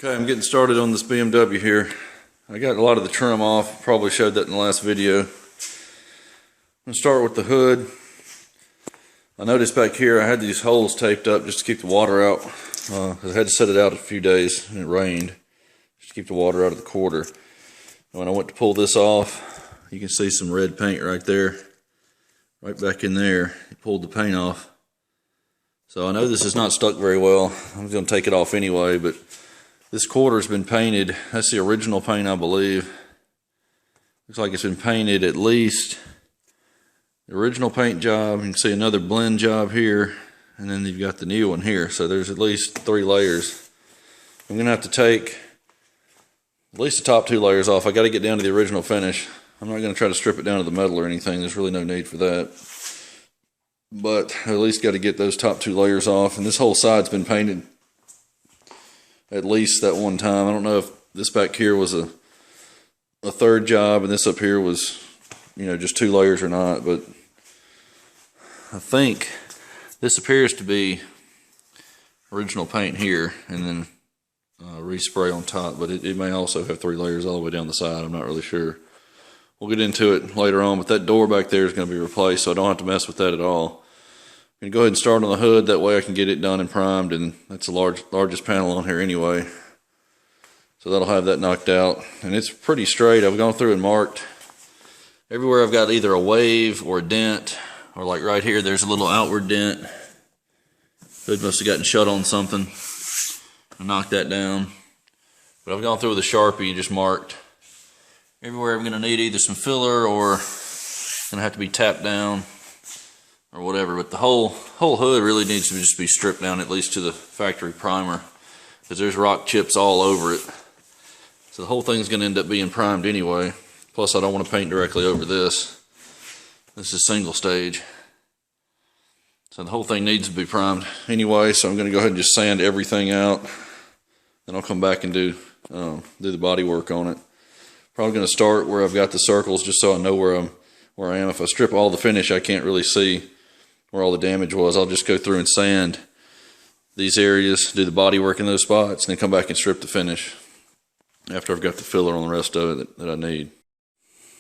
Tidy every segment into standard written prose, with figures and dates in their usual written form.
Okay, I'm getting started on this BMW here. I got a lot of the trim off, probably showed that in the last video. I'm going to start with the hood. I noticed back here I had these holes taped up just to keep the water out. I had to set it out a few days and it rained, just to keep the water out of the quarter. And when I went to pull this off, you can see some red paint right there, right back in there. It pulled the paint off. So I know this is not stuck very well. I'm going to take it off anyway, but this quarter's been painted. That's the original paint, I believe. Looks like it's been painted at least the original paint job. You can see another blend job here, and then you've got the new one here. So there's at least 3 layers. I'm gonna have to take at least the top 2 layers off. I got to get down to the original finish. I'm not gonna try to strip it down to the metal or anything. There's really no need for that. But I at least got to get those top 2 layers off. And this whole side's been painted at least that one time. I don't know if this back here was a third job and this up here was, you know, just 2 layers or not, but I think this appears to be original paint here and then respray on top, but it may also have 3 layers all the way down the side. I'm not really sure. We'll get into it later on, but that door back there is going to be replaced, so I don't have to mess with that at all. I'm going to go ahead and start on the hood, that way I can get it done and primed, and that's the largest panel on here anyway. So that'll have that knocked out, and it's pretty straight. I've gone through and marked everywhere I've got either a wave or a dent, or like right here there's a little outward dent. Hood must have gotten shut on something. I knocked that down. But I've gone through with a Sharpie and just marked everywhere I'm going to need either some filler or going to have to be tapped down or whatever. But the whole hood really needs to just be stripped down, at least to the factory primer, because there's rock chips all over it. So the whole thing's going to end up being primed anyway. Plus I don't want to paint directly over this. This is single stage. So the whole thing needs to be primed anyway, so I'm going to go ahead and just sand everything out. Then I'll come back and do the body work on it. Probably going to start where I've got the circles, just so I know where I am. If I strip all the finish, I can't really see where all the damage was. I'll just go through and sand these areas, do the body work in those spots, and then come back and strip the finish after I've got the filler on the rest of it that I need.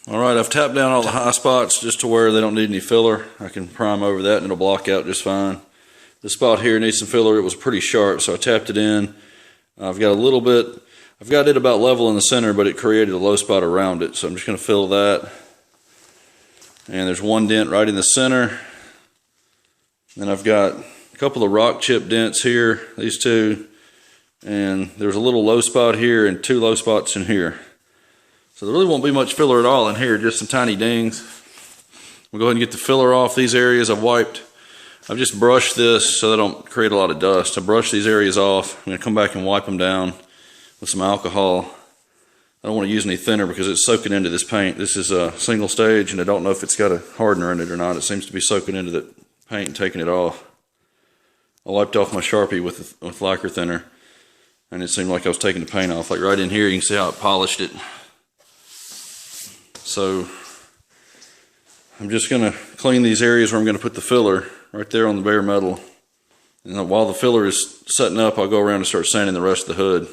Alright, I've tapped down all the high spots just to where they don't need any filler. I can prime over that and it'll block out just fine. This spot here needs some filler. It was pretty sharp, so I tapped it in. I've got it about level in the center, but it created a low spot around it, so I'm just going to fill that. And there's one dent right in the center. Then I've got a couple of rock chip dents here, these 2. And there's a little low spot here and 2 low spots in here. So there really won't be much filler at all in here, just some tiny dings. We'll go ahead and get the filler off these areas. I've just brushed this so they don't create a lot of dust. I brushed these areas off. I'm going to come back and wipe them down with some alcohol. I don't want to use any thinner because it's soaking into this paint. This is a single stage and I don't know if it's got a hardener in it or not. It seems to be soaking into the paint and taking it off. I wiped off my Sharpie with lacquer thinner and it seemed like I was taking the paint off. Like right in here you can see how it polished it. So I'm just going to clean these areas where I'm going to put the filler right there on the bare metal. And while the filler is setting up, I'll go around and start sanding the rest of the hood.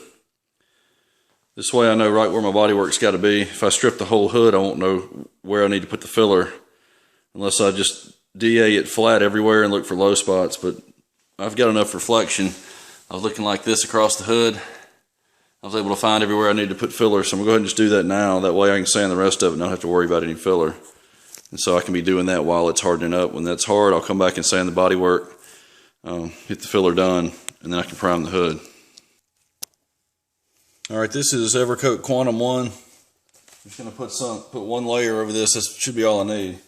This way I know right where my bodywork's got to be. If I strip the whole hood, I won't know where I need to put the filler unless I just DA it flat everywhere and look for low spots. But I've got enough reflection. I was looking like this across the hood. I was able to find everywhere I need to put filler, so I'm going to go ahead and just do that now. That way I can sand the rest of it and not have to worry about any filler. And so I can be doing that while it's hardening up. When that's hard, I'll come back and sand the body work, get the filler done, and then I can prime the hood. Alright, this is Evercoat Quantum 1. I'm just going to put 1 layer over this. This should be all I need.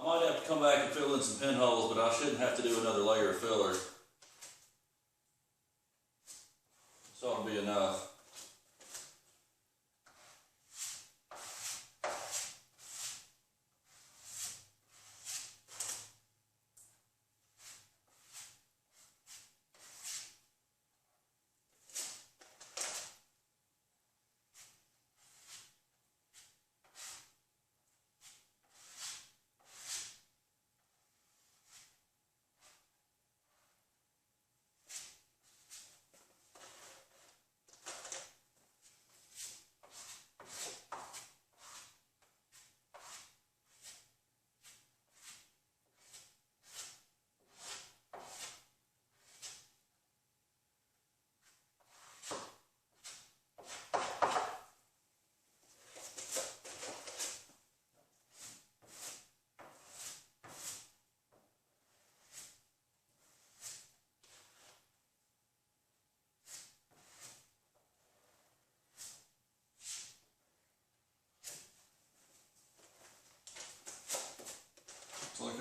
I might have to come back and fill in some pinholes, but I shouldn't have to do another layer of filler. This ought to be enough.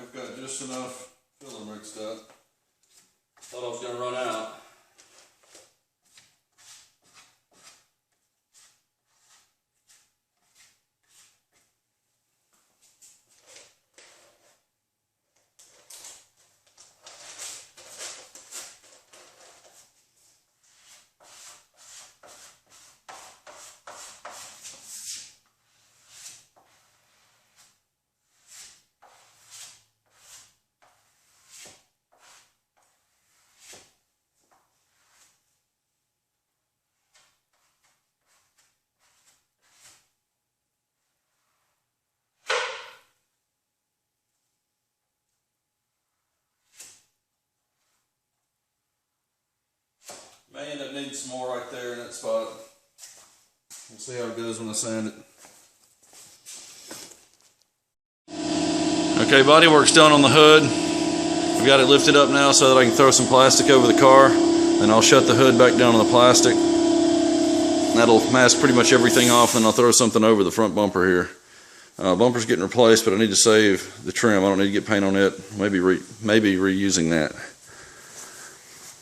I've got just enough filler mixed up. Thought I was going to run out. May end up needing some more right there in that spot. We'll see how it goes when I sand it. Okay, bodywork's done on the hood. I've got it lifted up now so that I can throw some plastic over the car. Then I'll shut the hood back down on the plastic. That'll mask pretty much everything off, and I'll throw something over the front bumper here. Bumper's getting replaced, but I need to save the trim. I don't need to get paint on it. Maybe reusing that.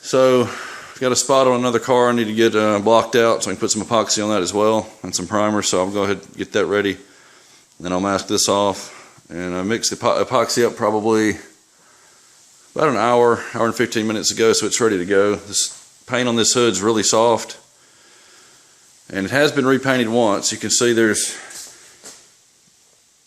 So I've got a spot on another car I need to get blocked out, so I can put some epoxy on that as well, and some primer. So I'll go ahead and get that ready. Then I'll mask this off, and I mixed the epoxy up probably about an hour and 15 minutes ago, so it's ready to go. This paint on this hood's really soft, and it has been repainted once. You can see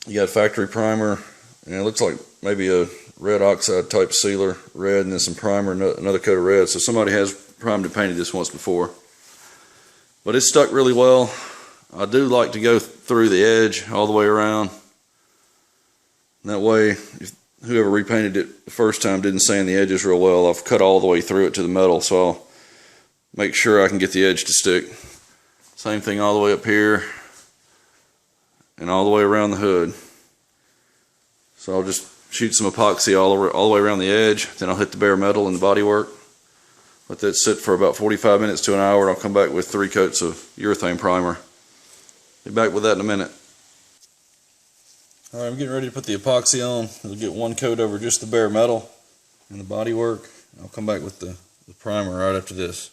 you got a factory primer, and it looks like maybe a red oxide type sealer, red, and then some primer, another coat of red. So somebody has primed and painted this once before, but it's stuck really well. I do like to go through the edge all the way around. That way, if whoever repainted it the first time didn't sand the edges real well, I've cut all the way through it to the metal, so I'll make sure I can get the edge to stick. Same thing all the way up here and all the way around the hood. So I'll just shoot some epoxy all the way around the edge, then I'll hit the bare metal and the bodywork. Let that sit for about 45 minutes to an hour, and I'll come back with 3 coats of urethane primer. Be back with that in a minute. Alright, I'm getting ready to put the epoxy on. I'll get 1 coat over just the bare metal and the bodywork. I'll come back with the primer right after this.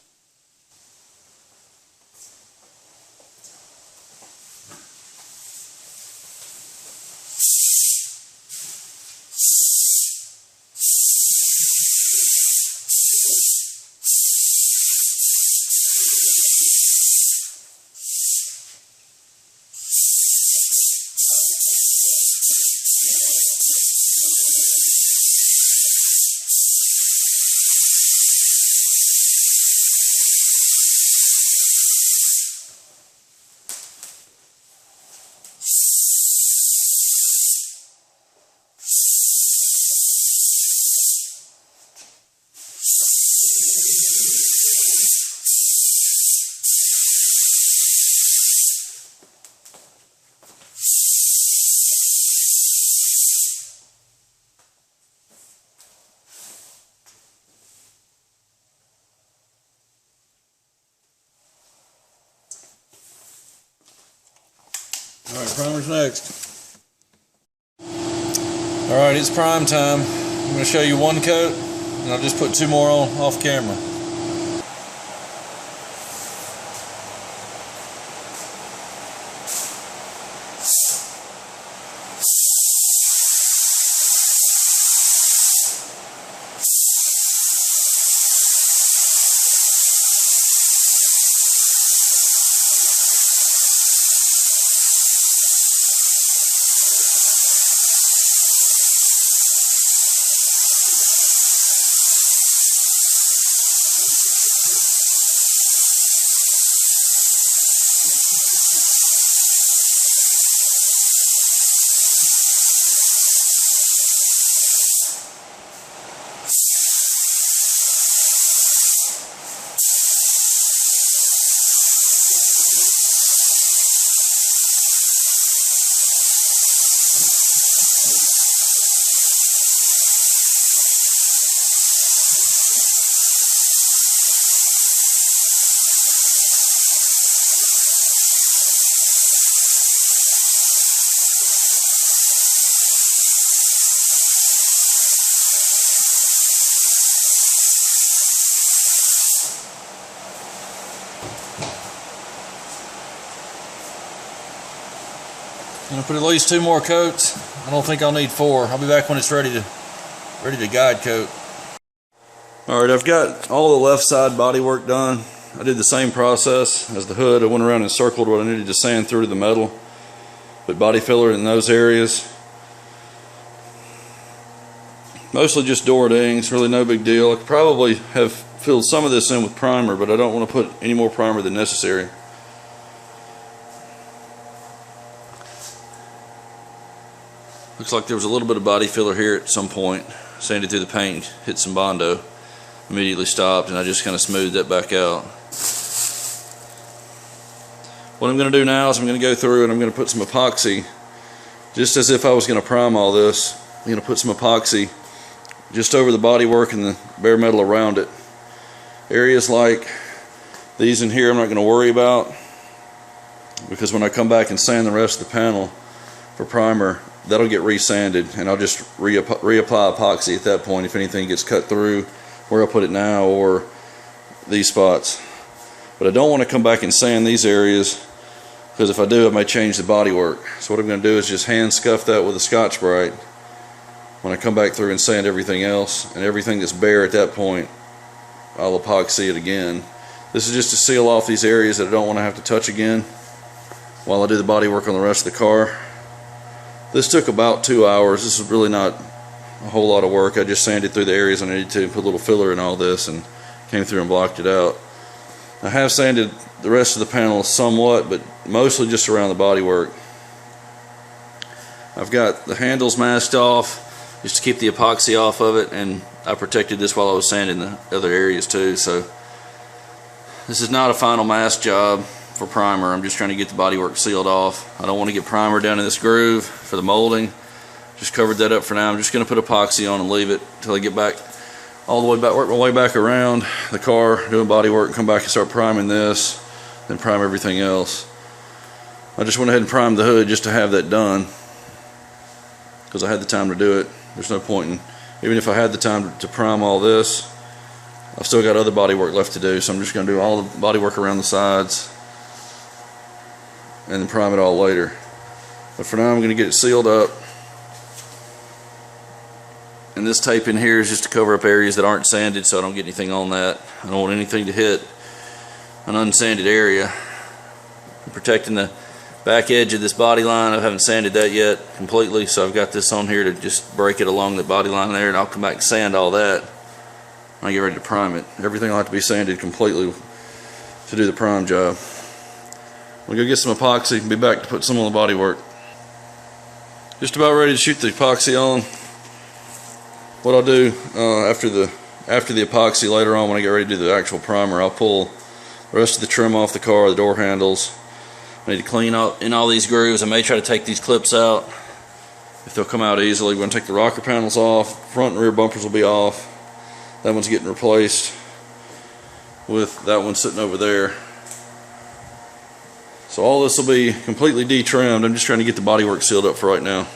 Alright, primer's next. Alright, it's prime time. I'm going to show you 1 coat, and I'll just put 2 more on off camera. I'm gonna put at least 2 more coats. I don't think I'll need 4. I'll be back when it's ready to guide coat. All right, I've got all the left side bodywork done. I did the same process as the hood. I went around and circled what I needed to sand through to the metal, put body filler in those areas. Mostly just door dings, really no big deal. I could probably have filled some of this in with primer, but I don't want to put any more primer than necessary. Looks like there was a little bit of body filler here at some point. Sanded through the paint, hit some Bondo, immediately stopped, and I just kind of smoothed that back out. What I'm going to do now is I'm going to go through and I'm going to put some epoxy, just as if I was going to prime all this. I'm going to put some epoxy just over the bodywork and the bare metal around it. Areas like these in here I'm not going to worry about, because when I come back and sand the rest of the panel for primer, that'll get resanded, and I'll just reapply epoxy at that point if anything gets cut through where I put it now or these spots. But I don't want to come back and sand these areas, because if I do, I may change the bodywork. So what I'm going to do is just hand scuff that with a Scotch-Brite when I come back through and sand everything else, and everything that's bare at that point, I'll epoxy it again. This is just to seal off these areas that I don't want to have to touch again while I do the bodywork on the rest of the car. This took about 2 hours. This is really not a whole lot of work. I just sanded through the areas I needed to, put a little filler in all this, and came through and blocked it out. I have sanded the rest of the panel somewhat, but mostly just around the bodywork. I've got the handles masked off just to keep the epoxy off of it, and I protected this while I was sanding the other areas too. So this is not a final mask job for primer. I'm just trying to get the bodywork sealed off. I don't want to get primer down in this groove for the molding. Just covered that up for now. I'm just going to put epoxy on and leave it until I get back all the way back, work my way back around the car, doing bodywork, and come back and start priming this, then prime everything else. I just went ahead and primed the hood just to have that done, because I had the time to do it. There's no point in, even if I had the time to prime all this, I've still got other bodywork left to do, so I'm just going to do all the bodywork around the sides and then prime it all later. But for now, I'm going to get it sealed up. And this tape in here is just to cover up areas that aren't sanded, so I don't get anything on that. I don't want anything to hit an unsanded area. I'm protecting the back edge of this body line. I haven't sanded that yet completely, so I've got this on here to just break it along the body line there, and I'll come back and sand all that when I get ready to prime it. Everything will have to be sanded completely to do the prime job. We'll go get some epoxy and be back to put some on the bodywork. Just about ready to shoot the epoxy on. What I'll do after the epoxy later on, when I get ready to do the actual primer, I'll pull the rest of the trim off the car, the door handles. I need to clean out in all these grooves. I may try to take these clips out if they'll come out easily. We're going to take the rocker panels off. Front and rear bumpers will be off. That one's getting replaced with that one sitting over there. So all this will be completely de-trimmed. I'm just trying to get the bodywork sealed up for right now.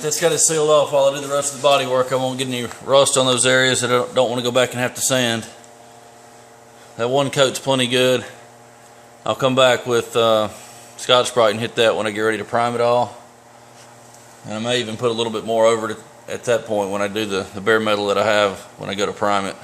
that's got it sealed off. While I do the rest of the body work, I won't get any rust on those areas that I don't want to go back and have to sand. That one coat's plenty good. I'll come back with Scotch-Brite and hit that when I get ready to prime it all. And I may even put a little bit more over it at that point when I do the bare metal that I have when I go to prime it.